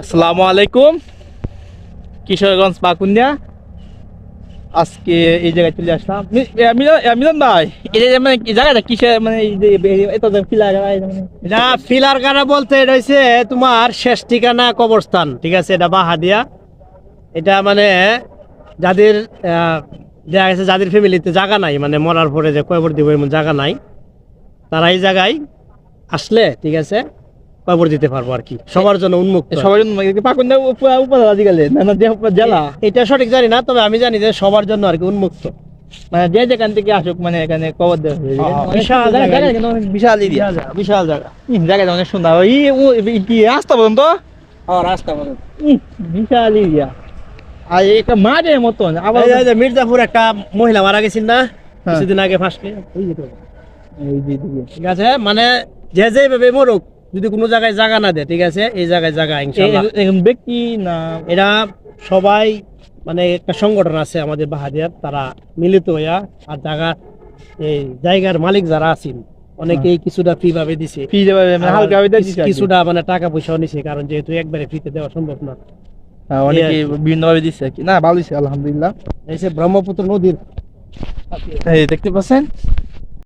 আসসালামু আলাইকুম। কিশোরগঞ্জ পাকুন্দিয়া। আজকে এই জায়গায় চলে আসলাম। মিলন ভাই, এই যে মানে এই জায়গাটা কিসের মানে এই যে এত ফিলার এটা ফিলার কানা বলতে এটা হচ্ছে তোমার শেষ ঠিকানা কবরস্থান, ঠিক আছে? এটা বাহাদিয়া। এটা মানে যাদের দেখা গেছে যাদের ফ্যামিলিতে জায়গা নাই, মানে মরার পরে যে কবর দিব এমন জায়গা নাই, তারা এই জায়গায় আসলে ঠিক আছে কবর দিতে পারবো আর কি, সবার জন্য উন্মুক্ত। সবার জন্য পাকুন্দিয়া উপজেলা গেলে না জেলা, এটা সঠিক জানি না, তবে আমি জানি যে সবার জন্য আর কি উন্মুক্ত। মানে যে যেখান থেকে আসুক মানে এখানে কবর দেওয়া হবে। বিশাল জায়গা, কিন্তু অনেক বিশাল এরিয়া, বিশাল জায়গা। জায়গাটা অনেক সুন্দর। কি রাস্তা বলুন তো, রাস্তা বলো। বিশাল এরিয়া আর একটা মাঠের মতন। আবার এই যে মির্জাপুর একটা মহিলা মারা গেছিল না কিছুদিন আগে ফাঁসকে, ঠিক আছে? মানে যে যেভাবে মরুক, যদি কোনো জায়গায় জায়গা না দেয়, ঠিক আছে, এই জায়গায় জায়গা ইনশাআল্লাহ। ব্যক্তি না, এরা সবাই মানে একটা সংগঠন আছে আমাদের বাহাদিয়ার, তারা মিলিত হইয়া আর জায়গা এই জায়গার মালিক যারা আছেন অনেকেই কিছুটা ফ্রি ভাবে দিছে, ফি দেবে মানে হালকা ভাবে দিছে, কিছুটা মানে টাকা পয়সাও নিছে, কারণ যেহেতু একবারে ফ্রিতে দেওয়া সম্ভব না। অনেকে বিভিন্ন ভাবে দিচ্ছে আর কি। না ভালো দিচ্ছে আলহামদুলিল্লাহ। এই যে ব্রহ্মপুত্র নদীর এই দেখতে পাচ্ছেন